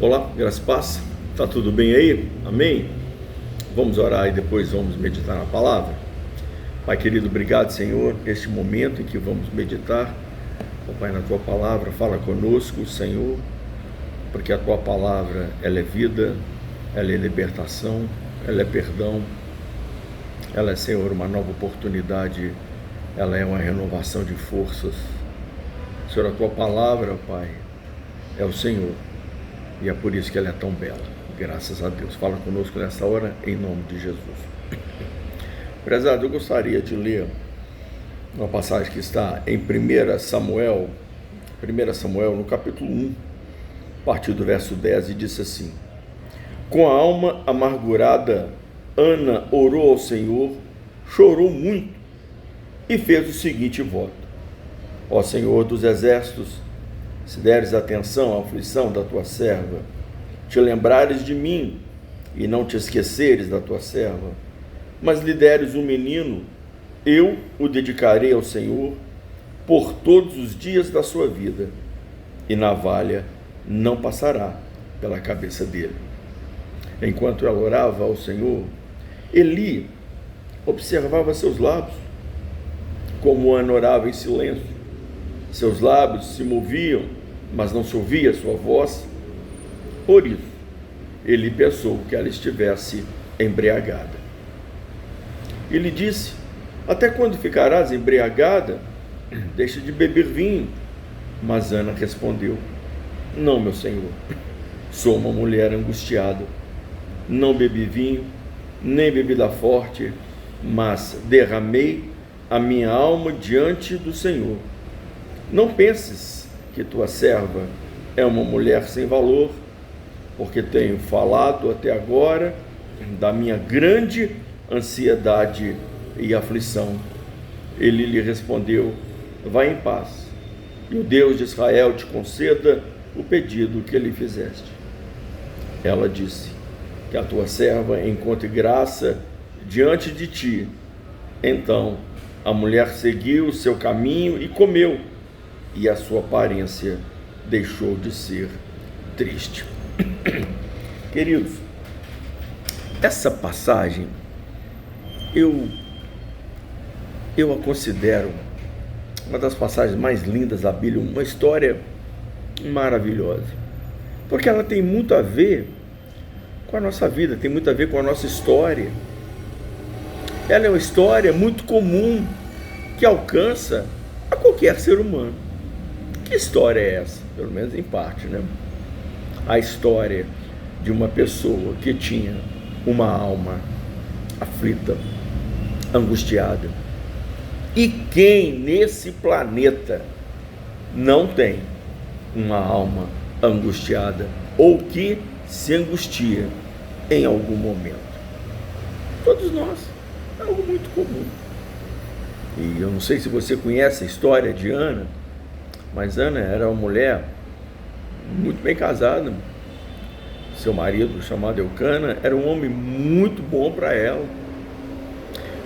Olá, graças e paz. Tá tudo bem aí? Amém? Vamos orar e depois vamos meditar na palavra. Pai querido, obrigado, Senhor, por este momento em que vamos meditar. Ó Pai, na tua palavra, fala conosco, Senhor, porque a tua palavra, ela é vida, ela é libertação, ela é perdão, ela é, Senhor, uma nova oportunidade, ela é uma renovação de forças. Senhor, a tua palavra, Pai, é o Senhor. E é por isso que ela é tão bela. Graças a Deus. Fala conosco nessa hora, em nome de Jesus. Prezado, eu gostaria de ler uma passagem que está em 1 Samuel, no capítulo 1, a partir do verso 10, e disse assim: Com a alma amargurada, Ana orou ao Senhor, chorou muito e fez o seguinte voto: Ó Senhor dos exércitos, se deres atenção à aflição da tua serva, te lembrares de mim e não te esqueceres da tua serva, mas lhe deres um menino, eu o dedicarei ao Senhor por todos os dias da sua vida, e navalha não passará pela cabeça dele. Enquanto ela orava ao Senhor, Eli observava seus lábios, como Ana orava em silêncio. Seus lábios se moviam, mas não se ouvia sua voz. Por isso, ele pensou que ela estivesse embriagada. Ele disse: Até quando ficarás embriagada? Deixa de beber vinho. Mas Ana respondeu: Não, meu senhor, sou uma mulher angustiada. Não bebi vinho, nem bebida forte, mas derramei a minha alma diante do Senhor. Não penses que tua serva é uma mulher sem valor, porque tenho falado até agora da minha grande ansiedade e aflição. Ele lhe respondeu: Vai em paz, e o Deus de Israel te conceda o pedido que lhe fizeste. Ela disse: Que a tua serva encontre graça diante de ti. Então a mulher seguiu o seu caminho e comeu, e a sua aparência deixou de ser triste. Queridos, essa passagem eu a considero uma das passagens mais lindas da Bíblia, uma história maravilhosa, porque ela tem muito a ver com a nossa vida, tem muito a ver com a nossa história. Ela é uma história muito comum que alcança a qualquer ser humano. Que história é essa? Pelo menos em parte, né? A história de uma pessoa que tinha uma alma aflita, angustiada. E quem nesse planeta não tem uma alma angustiada ou que se angustia em algum momento? Todos nós. É algo muito comum. E eu não sei se você conhece a história de Ana, mas Ana era uma mulher muito bem casada. Seu marido, chamado Eucana, era um homem muito bom para ela.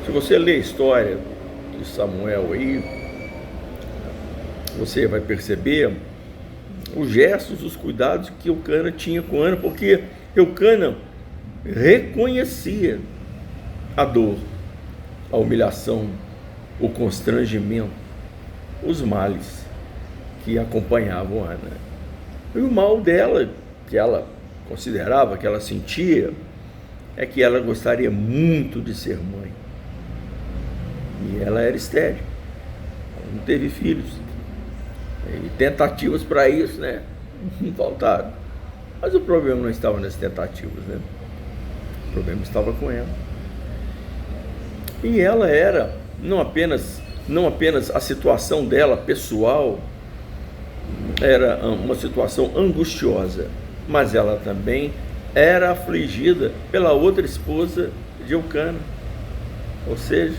Se você ler a história de Samuel aí, você vai perceber os gestos, os cuidados que Eucana tinha com Ana, porque Eucana reconhecia a dor, a humilhação, o constrangimento, os males que acompanhavam Ana. E o mal dela, que ela considerava, que ela sentia, é que ela gostaria muito de ser mãe. E ela era estéril, não teve filhos. E tentativas para isso, né? Não faltaram. Mas o problema não estava nas tentativas, né? O problema estava com ela. E ela era, não apenas a situação dela pessoal era uma situação angustiosa, mas ela também era afligida pela outra esposa de Eucana. Ou seja,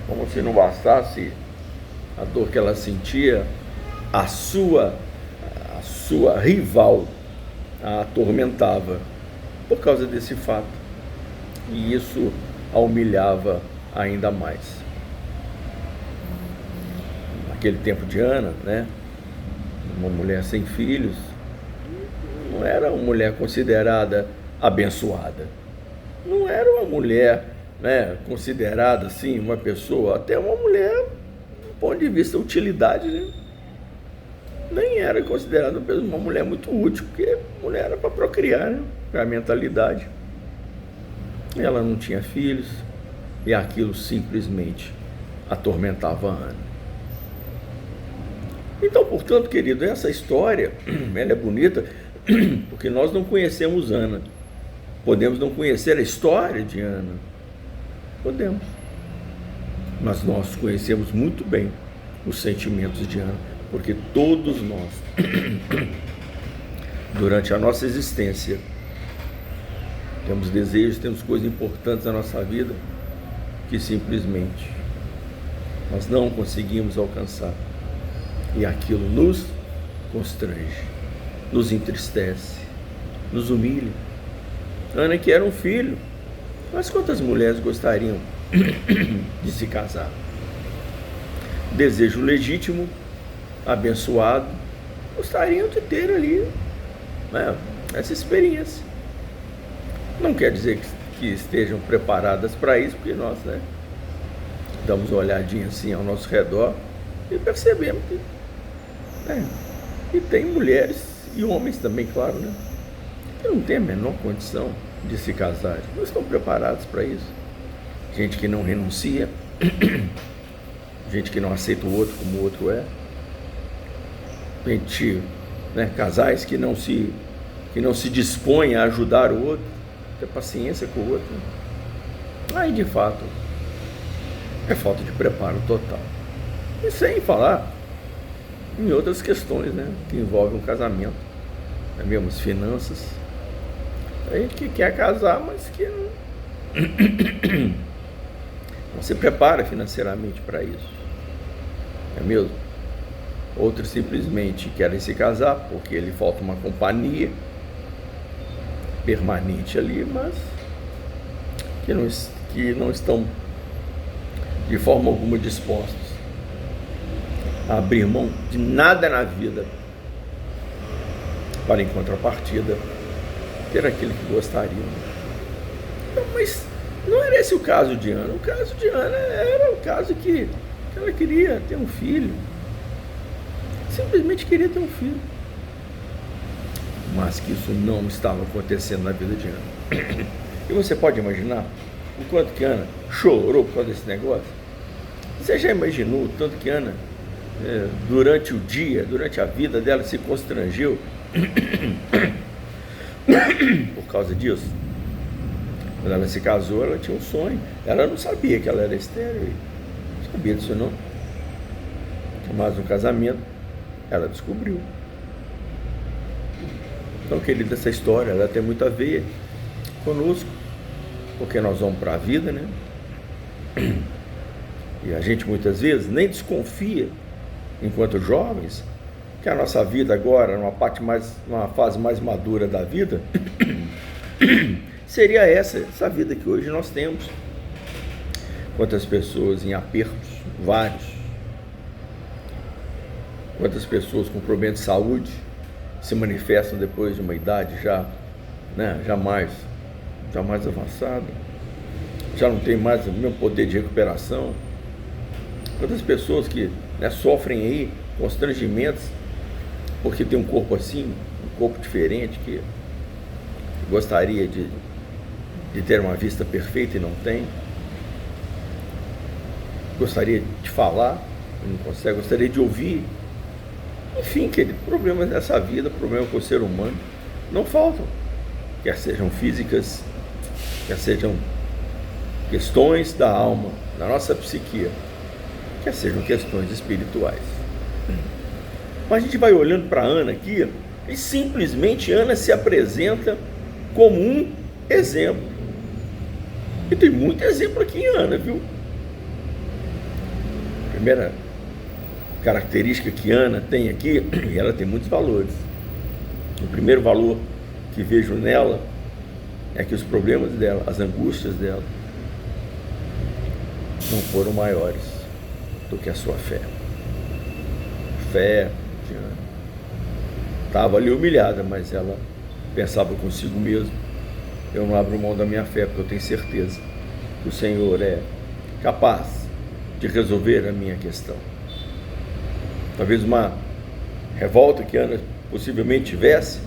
como se não bastasse a dor que ela sentia, a sua rival a atormentava por causa desse fato, e isso a humilhava ainda mais. Naquele tempo de Ana, né, uma mulher sem filhos, não era uma mulher considerada abençoada, não era uma mulher, né, considerada assim, uma pessoa, até uma mulher, do ponto de vista de utilidade, né? Nem era considerada uma mulher muito útil, porque mulher era para procriar, né? A mentalidade. Ela não tinha filhos e aquilo simplesmente atormentava a Ana. Então, portanto, querido, essa história, ela é bonita porque nós não conhecemos Ana. Podemos não conhecer a história de Ana. Podemos. Mas nós conhecemos muito bem os sentimentos de Ana, porque todos nós, durante a nossa existência, temos desejos, temos coisas importantes na nossa vida que simplesmente nós não conseguimos alcançar. E aquilo nos constrange, nos entristece, nos humilha. Ana que era um filho, mas quantas mulheres gostariam de se casar? Desejo legítimo, abençoado, gostariam de ter ali, né, essa experiência. Não quer dizer que estejam preparadas para isso, porque nós, né, damos uma olhadinha assim ao nosso redor e percebemos que e tem mulheres e homens também, claro, né, que não tem a menor condição de se casar, não estão preparados para isso. Gente que não renuncia, gente que não aceita o outro como o outro é, gente, né, casais que não se dispõem a ajudar o outro, ter paciência com o outro. Aí de fato é falta de preparo total. E sem falar em outras questões, né, que envolvem um casamento, é mesmo as finanças. A gente que quer casar, mas que não se prepara financeiramente para isso, é mesmo? Outros simplesmente querem se casar porque lhe falta uma companhia permanente ali, mas que não estão de forma alguma dispostos a abrir mão de nada na vida para, em contrapartida, ter aquilo que gostariam. Então, mas não era esse o caso de Ana. O caso de Ana era o caso que ela queria ter um filho, simplesmente queria ter um filho, mas que isso não estava acontecendo na vida de Ana. E você pode imaginar o quanto que Ana chorou por causa desse negócio? Você já imaginou o tanto que Ana, durante o dia, durante a vida dela, se constrangeu por causa disso? Quando ela se casou, ela tinha um sonho. Ela não sabia que ela era estéril, não sabia disso não. Mas no casamento ela descobriu. Então, querida, essa história ela tem muito a ver conosco, porque nós vamos para a vida, né? E a gente muitas vezes nem desconfia, enquanto jovens, que a nossa vida agora, numa fase mais madura da vida, seria essa vida que hoje nós temos. Quantas pessoas em apertos, vários. Quantas pessoas com problemas de saúde se manifestam depois de uma idade já, né, já mais avançada, já não tem mais o mesmo poder de recuperação. Quantas pessoas que, né, sofrem aí constrangimentos porque tem um corpo assim, um corpo diferente, que gostaria de ter uma vista perfeita e não tem, gostaria de falar e não consegue, gostaria de ouvir. Enfim, querido, problemas nessa vida, problemas com o ser humano não faltam, quer sejam físicas, quer sejam questões da alma, da nossa psique, quer sejam questões espirituais. Mas a gente vai olhando para Ana aqui e simplesmente Ana se apresenta como um exemplo. E tem muito exemplo aqui em Ana, viu? Primeira característica que Ana tem aqui, e ela tem muitos valores. O primeiro valor que vejo nela é que os problemas dela, as angústias dela, não foram maiores do que a sua fé. Fé de Ana. Estava ali humilhada, mas ela pensava consigo mesmo: eu não abro mão da minha fé, porque eu tenho certeza que o Senhor é capaz de resolver a minha questão. Talvez uma revolta que Ana possivelmente tivesse,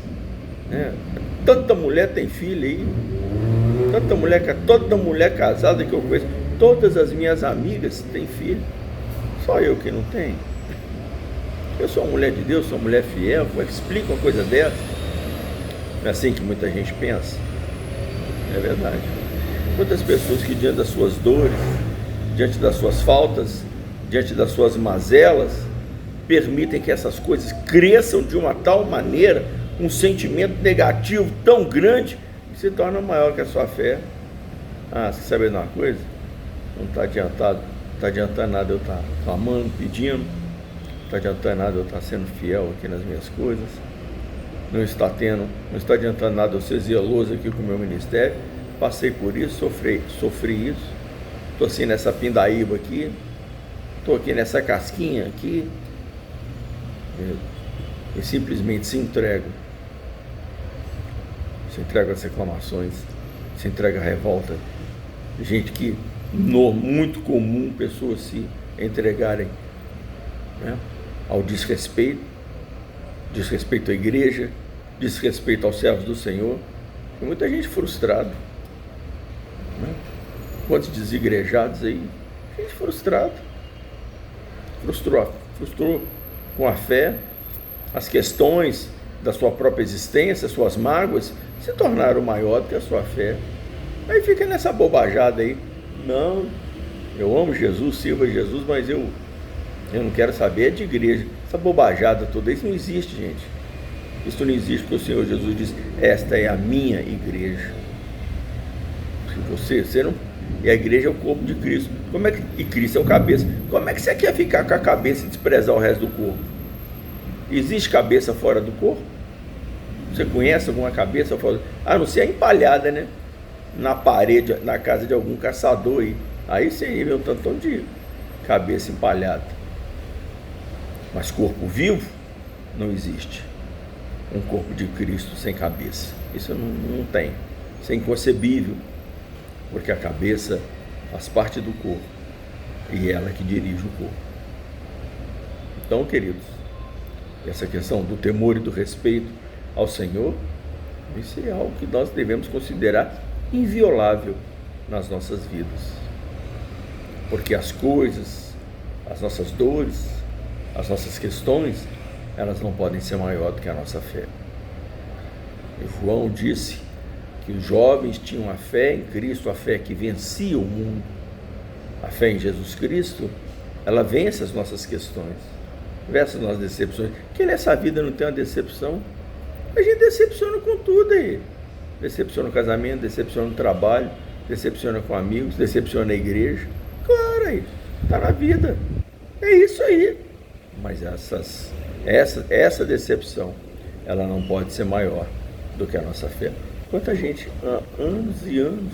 né? Tanta mulher tem filho aí, toda mulher casada que eu conheço, todas as minhas amigas têm filho, só eu que não tenho. Eu sou uma mulher de Deus, sou uma mulher fiel, como é que explica uma coisa dessa? Não é assim que muita gente pensa? É verdade. Quantas pessoas que diante das suas dores, diante das suas faltas, diante das suas mazelas, permitem que essas coisas cresçam de uma tal maneira, um sentimento negativo tão grande, que se torna maior que a sua fé. Você sabe de uma coisa? Não está adiantando nada eu estar clamando, pedindo, não está adiantando nada eu estar sendo fiel aqui nas minhas coisas, não está adiantando nada eu ser zeloso aqui com o meu ministério. Passei por isso, sofri isso, estou assim nessa pindaíba aqui, estou aqui nessa casquinha aqui, e simplesmente se entrega às reclamações, se entrega à revolta. Gente que, muito comum, pessoas se entregarem, né, ao desrespeito à igreja, desrespeito aos servos do Senhor. Tem muita gente frustrada, né? Quantos desigrejados aí, gente frustrada, frustrou com a fé, as questões da sua própria existência, suas mágoas, se tornaram maior do que a sua fé. Aí fica nessa bobajada aí: não, eu amo Jesus, sirvo a Jesus, mas eu não quero saber de igreja. Essa bobajada toda, isso não existe, gente. Isso não existe, porque o Senhor Jesus diz: esta é a minha igreja. Você não... E a igreja é o corpo de Cristo. E Cristo é o cabeça. Como é que você quer ficar com a cabeça e desprezar o resto do corpo? Existe cabeça fora do corpo? Você conhece alguma cabeça fora? A não ser a empalhada, né? Na parede, na casa de algum caçador aí. Aí você vê um tantão de cabeça empalhada. Mas corpo vivo não existe. Um corpo de Cristo sem cabeça. Isso não tem. Isso é inconcebível. Porque a cabeça faz parte do corpo. E ela que dirige o corpo. Então, queridos, essa questão do temor e do respeito ao Senhor, isso é algo que nós devemos considerar inviolável nas nossas vidas. Porque as coisas, as nossas dores, as nossas questões, elas não podem ser maior do que a nossa fé. E João disse que os jovens tinham a fé em Cristo, a fé que vencia o mundo. A fé em Jesus Cristo, ela vence as nossas questões, vence as nossas decepções. Que nessa vida não tem uma decepção? A gente decepciona com tudo aí. Decepciona no casamento, decepciona no trabalho, decepciona com amigos, decepciona na igreja. Claro, aí está na vida. É isso aí. Mas essa decepção, ela não pode ser maior do que a nossa fé. Quanta gente há anos e anos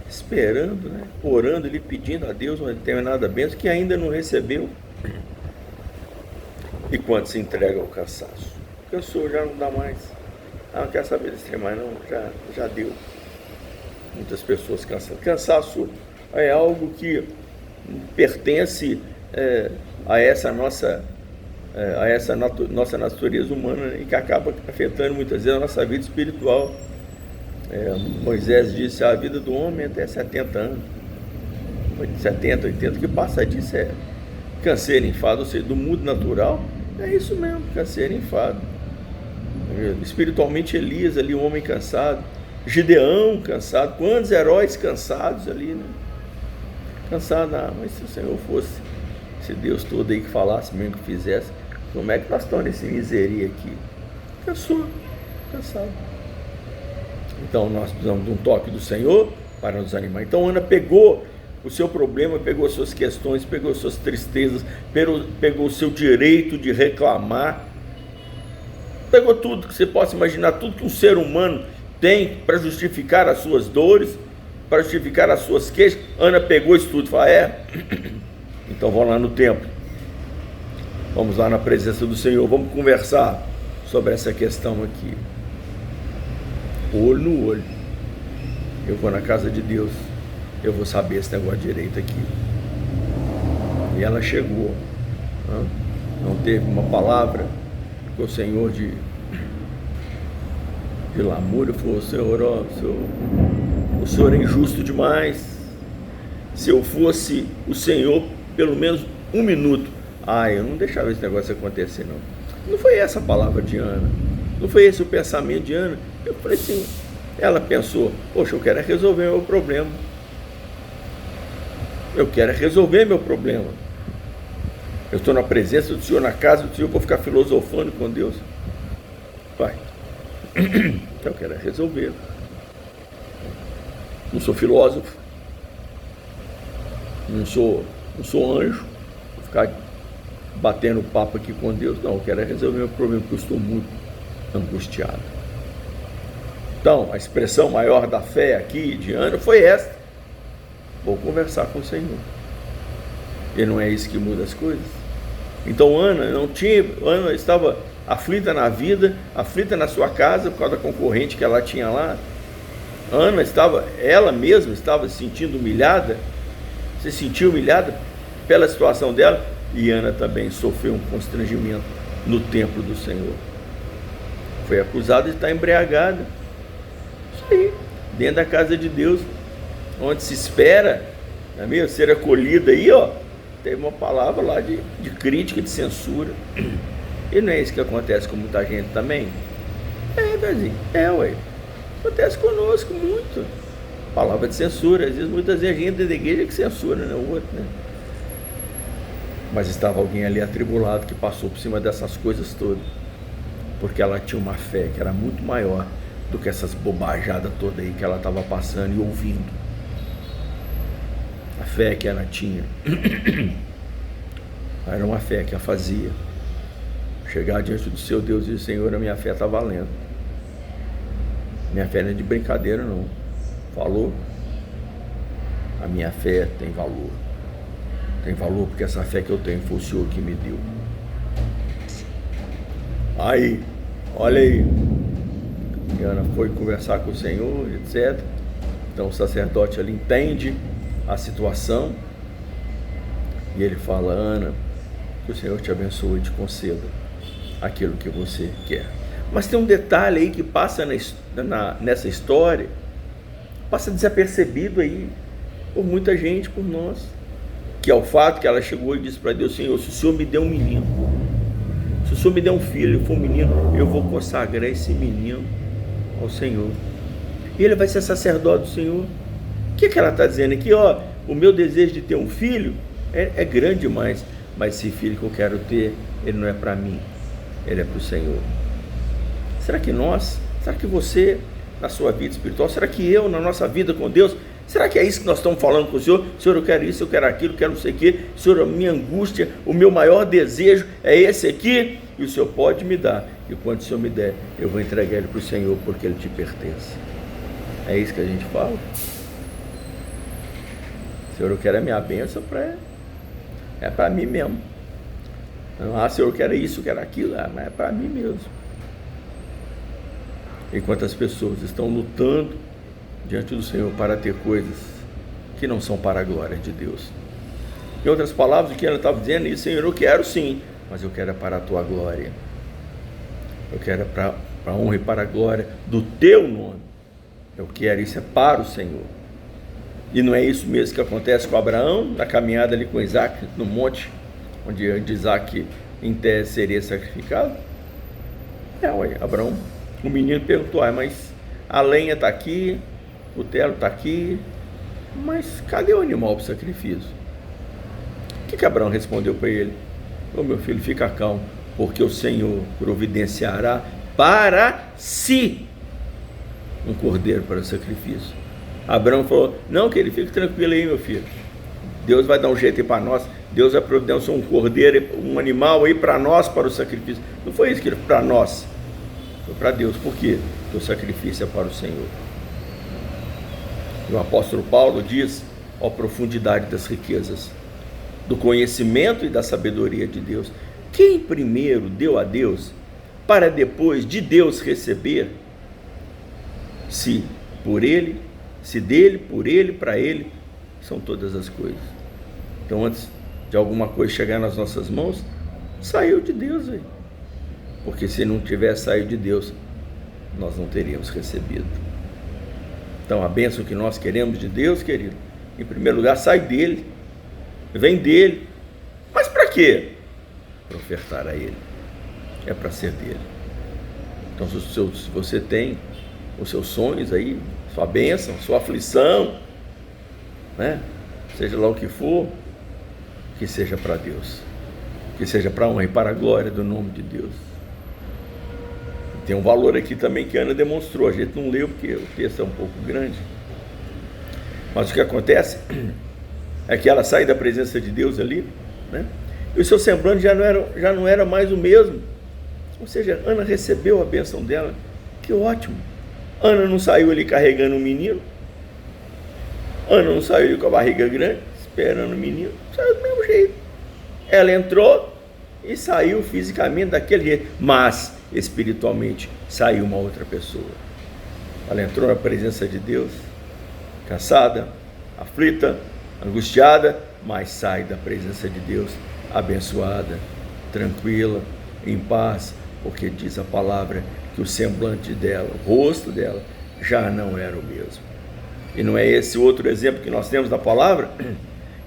esperando, né, orando ali, pedindo a Deus uma determinada bênção que ainda não recebeu. E quando se entrega ao cansaço, cansou, já não dá mais. Não quer saber desse mais não, já deu. Muitas pessoas cansadas. Cansaço é algo que pertence a essa nossa natureza humana, né, e que acaba afetando muitas vezes a nossa vida espiritual. Moisés disse: a vida do homem é até 70 anos, 70, 80, o que passa disso é canseiro, enfado. Ou seja, do mundo natural é isso mesmo, canseiro, enfado. Espiritualmente, Elias ali, um homem cansado, Gideão cansado, quantos heróis cansados ali, né? Cansado. Mas se o Senhor fosse, se Deus todo aí que falasse mesmo, que fizesse, como é que nós estamos nesse miseria aqui? Cansado. Então nós precisamos de um toque do Senhor para nos animar. Então Ana pegou o seu problema, pegou as suas questões, pegou as suas tristezas, pegou o seu direito de reclamar, pegou tudo que você possa imaginar, tudo que um ser humano tem para justificar as suas dores, para justificar as suas queixas. Ana pegou isso tudo e falou: então vamos lá no templo, vamos lá na presença do Senhor, vamos conversar sobre essa questão aqui. olho no olho. Eu vou na casa de Deus, eu vou saber esse negócio direito aqui. E ela chegou, não teve uma palavra com o Senhor de lamúria. Falou: Senhor, o Senhor é injusto demais. Se eu fosse o Senhor, pelo menos um minuto, eu não deixava esse negócio acontecer, não. Não foi essa a palavra de Ana, não foi esse o pensamento de Ana. Eu falei assim, ela pensou: poxa, eu quero resolver meu problema. Eu quero resolver meu problema. Eu estou na presença do Senhor, na casa do Senhor, vou ficar filosofando com Deus? Pai, eu quero resolver. Não sou filósofo, não sou anjo, vou ficar batendo papo aqui com Deus. Não, eu quero resolver meu problema, porque eu estou muito angustiado. Então, a expressão maior da fé aqui de Ana foi esta: vou conversar com o Senhor. E não é isso que muda as coisas. Então Ana estava aflita na vida, aflita na sua casa por causa da concorrente que ela tinha lá. Ela mesma estava se sentindo humilhada, se sentiu humilhada pela situação dela, e Ana também sofreu um constrangimento no templo do Senhor. Foi acusada de estar embriagada. Isso aí, dentro da casa de Deus, onde se espera, não é mesmo, ser acolhida aí, teve uma palavra lá de crítica, de censura. E não é isso que acontece com muita gente também? Ué. Acontece conosco muito. Palavra de censura. Às vezes, muitas vezes a gente da igreja que censura, né? O outro, né? Mas estava alguém ali atribulado que passou por cima dessas coisas todas, porque ela tinha uma fé que era muito maior do que essas bobajadas todas aí que ela estava passando e ouvindo. A fé que ela tinha era uma fé que a fazia chegar diante do seu Deus e dizer: Senhor, a minha fé está valendo. Minha fé não é de brincadeira, não. Falou? A minha fé tem valor. Tem valor porque essa fé que eu tenho foi o Senhor que me deu. Aí, olha aí, Ana foi conversar com o Senhor, etc. Então o sacerdote ali entende a situação e ele fala: Ana, que o Senhor te abençoe e te conceda aquilo que você quer. Mas tem um detalhe aí que passa nessa história, passa desapercebido aí por muita gente, por nós, que é o fato que ela chegou e disse para Deus: Senhor, se o Senhor me der um menino, se o Senhor me der um filho, ele for um menino, eu vou consagrar esse menino ao Senhor, e ele vai ser sacerdote do Senhor. O que ela está dizendo aqui? O meu desejo de ter um filho é grande demais, mas esse filho que eu quero ter, ele não é para mim, ele é para o Senhor. Será que você, na sua vida espiritual, será que eu, na nossa vida com Deus, será que é isso que nós estamos falando com o Senhor? Senhor, eu quero isso, eu quero aquilo, eu quero não sei o quê. Senhor, a minha angústia, o meu maior desejo é esse aqui, e o Senhor pode me dar, e quando o Senhor me der, eu vou entregar ele para o Senhor, porque ele te pertence. É isso que a gente fala. Senhor, eu quero a minha bênção é para mim mesmo. Senhor, eu quero isso, eu quero aquilo, mas é para mim mesmo. Enquanto as pessoas estão lutando diante do Senhor para ter coisas que não são para a glória de Deus. Em outras palavras, o que ela estava dizendo é: Senhor, eu quero sim, mas eu quero para a tua glória. Eu quero para a honra e para a glória do teu nome. Eu quero, isso é para o Senhor. E não é isso mesmo que acontece com Abraão, na caminhada ali com Isaac, no monte, onde Isaac em tese seria sacrificado? Abraão, o menino perguntou: mas a lenha está aqui, o telo está aqui, mas cadê o animal para o sacrifício? O que Abraão respondeu para ele? Meu filho, fica calmo, porque o Senhor providenciará para si um cordeiro para o sacrifício. Abraão falou: não, que ele fique tranquilo aí, meu filho, Deus vai dar um jeito aí para nós, Deus vai providenciar um cordeiro, um animal aí para nós, para o sacrifício. Não foi isso que ele falou para nós, foi para Deus. Por quê? Porque o sacrifício é para o Senhor. E o apóstolo Paulo diz: ó profundidade das riquezas, do conhecimento e da sabedoria de Deus. Quem primeiro deu a Deus, para depois de Deus receber? Se por Ele, se dele, por Ele, para Ele, são todas as coisas. Então, antes de alguma coisa chegar nas nossas mãos, saiu de Deus, véio. Porque se não tivesse saído de Deus, nós não teríamos recebido. Então, a bênção que nós queremos de Deus, querido, em primeiro lugar, sai dele, vem dele. Mas para quê? Para ofertar a Ele. É para ser dele. Então, se você tem os seus sonhos aí, sua bênção, sua aflição, né? Seja lá o que for, que seja para Deus, que seja para a honra e para a glória do nome de Deus. Tem um valor aqui também que a Ana demonstrou, a gente não leu porque o texto é um pouco grande, mas o que acontece é que ela sai da presença de Deus ali, né? E o seu semblante já não era mais o mesmo, ou seja, Ana recebeu a bênção dela. Que ótimo. Ana não saiu ali carregando um menino, Ana não saiu ali com a barriga grande, esperando o menino, saiu do mesmo jeito. Ela entrou e saiu fisicamente daquele jeito, mas espiritualmente saiu uma outra pessoa. Ela entrou na presença de Deus, cansada, aflita, angustiada, mas sai da presença de Deus abençoada, tranquila, em paz, porque diz a palavra que o semblante dela, o rosto dela, já não era o mesmo. E não é esse outro exemplo que nós temos na palavra?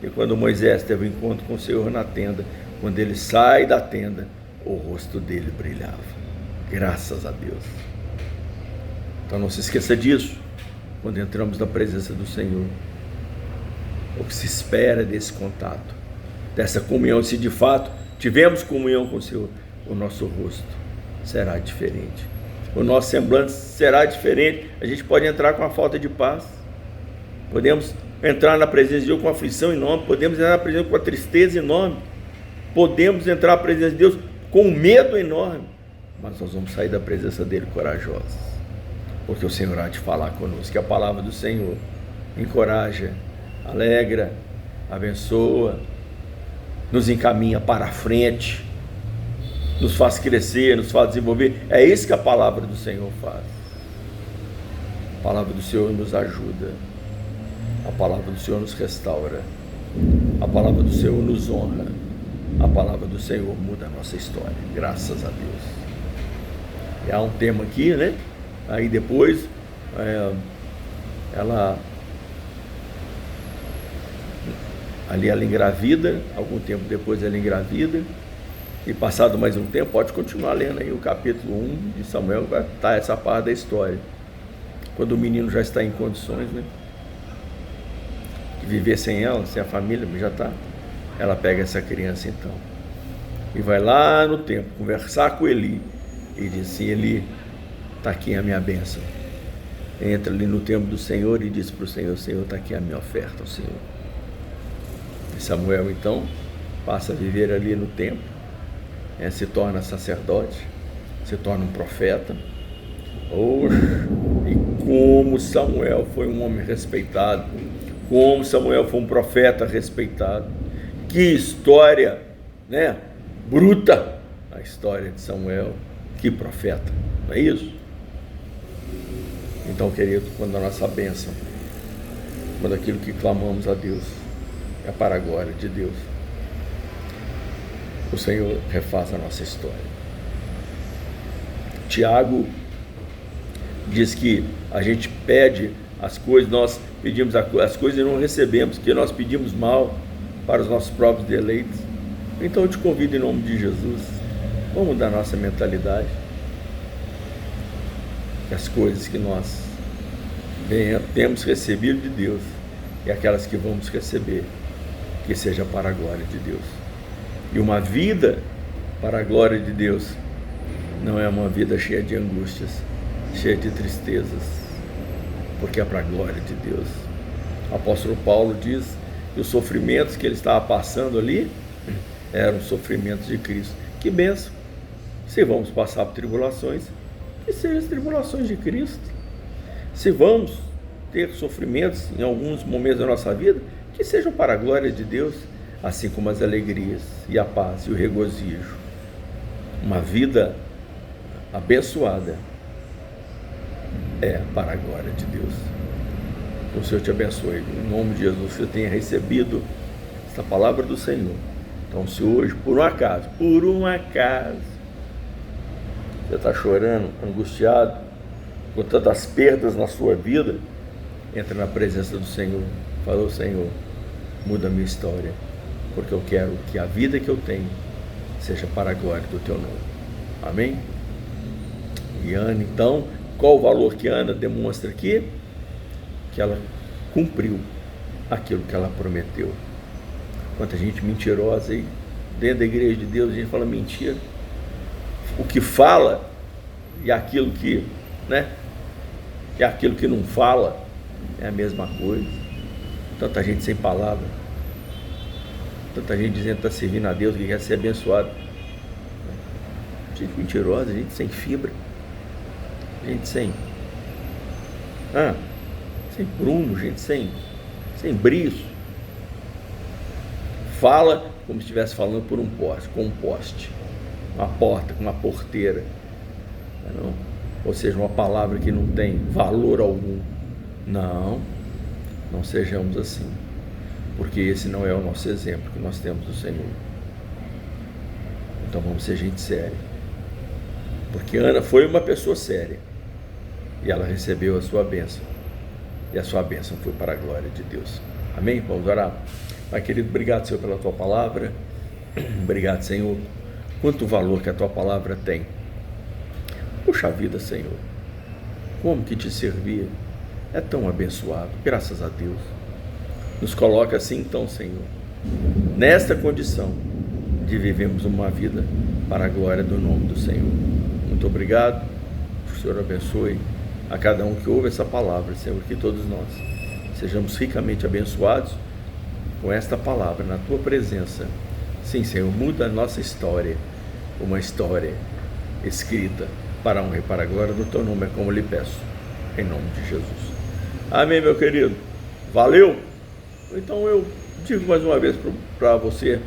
E quando Moisés teve um encontro com o Senhor na tenda, quando ele sai da tenda, o rosto dele brilhava. Graças a Deus. Então não se esqueça disso, quando entramos na presença do Senhor. O que se espera desse contato, dessa comunhão, se de fato tivemos comunhão com o Senhor, o nosso rosto será diferente, o nosso semblante será diferente. A gente pode entrar com a falta de paz, podemos entrar na presença de Deus com aflição enorme, podemos entrar na presença com a tristeza enorme, podemos entrar na presença de Deus com medo enorme, mas nós vamos sair da presença dele corajosos, porque o Senhor há de falar conosco, que a palavra do Senhor encoraja, alegra, abençoa, nos encaminha para a frente, nos faz crescer, nos faz desenvolver. É isso que a palavra do Senhor faz. A palavra do Senhor nos ajuda, a palavra do Senhor nos restaura, a palavra do Senhor nos honra, a palavra do Senhor muda a nossa história, graças a Deus. E há um tema aqui, né? Aí depois ela engravida, algum tempo depois ela engravida, e passado mais um tempo, pode continuar lendo aí o capítulo 1 de Samuel, vai estar essa parte da história, quando o menino já está em condições, né, de viver sem ela, sem a família, mas já está, ela pega essa criança então, e vai lá no templo, conversar com Eli, e diz assim: Eli, está aqui a minha bênção. Entra ali no templo do Senhor e diz para o Senhor: Senhor, está aqui a minha oferta ao Senhor. E Samuel então passa a viver ali no templo, se torna sacerdote, se torna um profeta. E como Samuel foi um homem respeitado, como Samuel foi um profeta respeitado. Que história, né, bruta a história de Samuel, que profeta, não é isso? Então, querido, quando a nossa bênção, quando aquilo que clamamos a Deus é para a glória de Deus, o Senhor refaz a nossa história. Tiago diz que a gente pede as coisas, nós pedimos as coisas e não recebemos, que nós pedimos mal para os nossos próprios deleites. Então eu te convido em nome de Jesus, vamos mudar nossa mentalidade, que as coisas que nós temos recebido de Deus e aquelas que vamos receber, que seja para a glória de Deus. E uma vida para a glória de Deus não é uma vida cheia de angústias, cheia de tristezas, porque é para a glória de Deus. O apóstolo Paulo diz que os sofrimentos que ele estava passando ali eram sofrimentos de Cristo. Que bênção! Se vamos passar por tribulações, que sejam as tribulações de Cristo. Se vamos ter sofrimentos em alguns momentos da nossa vida, que sejam para a glória de Deus, assim como as alegrias e a paz e o regozijo. Uma vida abençoada é para a glória de Deus. Que o Senhor te abençoe. Em nome de Jesus, você tenha recebido essa palavra do Senhor. Então, se hoje, por um acaso, você está chorando, angustiado, com tantas perdas na sua vida, entra na presença do Senhor. Fala: Senhor, muda a minha história, porque eu quero que a vida que eu tenho seja para a glória do teu nome. Amém? E Ana, então, qual o valor que Ana demonstra aqui? Que ela cumpriu aquilo que ela prometeu. Quanta gente mentirosa aí dentro da igreja de Deus, a gente fala mentira. O que fala e aquilo que, e aquilo que não fala é a mesma coisa. Tanta gente sem palavra, tanta gente dizendo que está servindo a Deus, que quer ser abençoado. Gente mentirosa, gente sem fibra, gente sem prumo, gente sem brilho. Fala como se estivesse falando por um poste, com um poste, uma porta, com uma porteira, não? Ou seja, uma palavra que não tem valor algum. Não sejamos assim, porque esse não é o nosso exemplo que nós temos do Senhor. Então vamos ser gente séria, porque Ana foi uma pessoa séria e ela recebeu a sua bênção, e a sua bênção foi para a glória de Deus. Amém? Vamos orar. Pai querido, obrigado, Senhor, pela tua palavra. Obrigado, Senhor, quanto valor que a tua palavra tem. Puxa vida, Senhor, como que te servir é tão abençoado, graças a Deus. Nos coloca assim então, Senhor, nesta condição de vivermos uma vida para a glória do nome do Senhor. Muito obrigado. O Senhor abençoe a cada um que ouve essa palavra, Senhor, que todos nós sejamos ricamente abençoados com esta palavra na tua presença. Sim, Senhor, muda a nossa história, uma história escrita para a honra e para a glória do teu nome, é como lhe peço, em nome de Jesus. Amém, meu querido. Valeu. Então eu digo mais uma vez para você,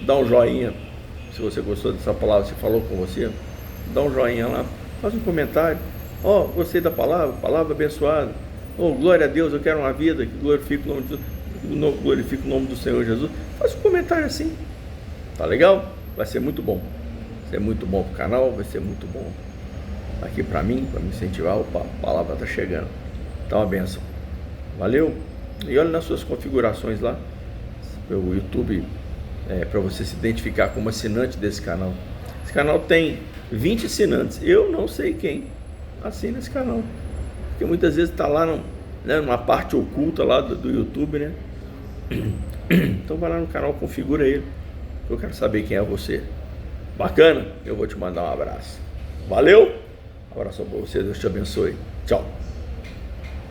dá um joinha, se você gostou dessa palavra, se falou com você, dá um joinha lá, faz um comentário. Gostei da palavra abençoada. Glória a Deus, eu quero uma vida que glorifique o nome do Senhor Jesus. Faz um comentário assim, tá legal? Vai ser muito bom. Vai ser muito bom pro canal, vai ser muito bom aqui para mim, para me incentivar. Opa, a palavra tá chegando. Então, uma bênção. Valeu? E olha nas suas configurações lá, o YouTube, para você se identificar como assinante desse canal. Esse canal tem 20 assinantes. Eu não sei quem assina esse canal, porque muitas vezes está lá numa parte oculta lá do YouTube, né? Então vai lá no canal, configura ele. Eu quero saber quem é você. Bacana? Eu vou te mandar um abraço. Valeu? Um abraço para você, Deus te abençoe. Tchau.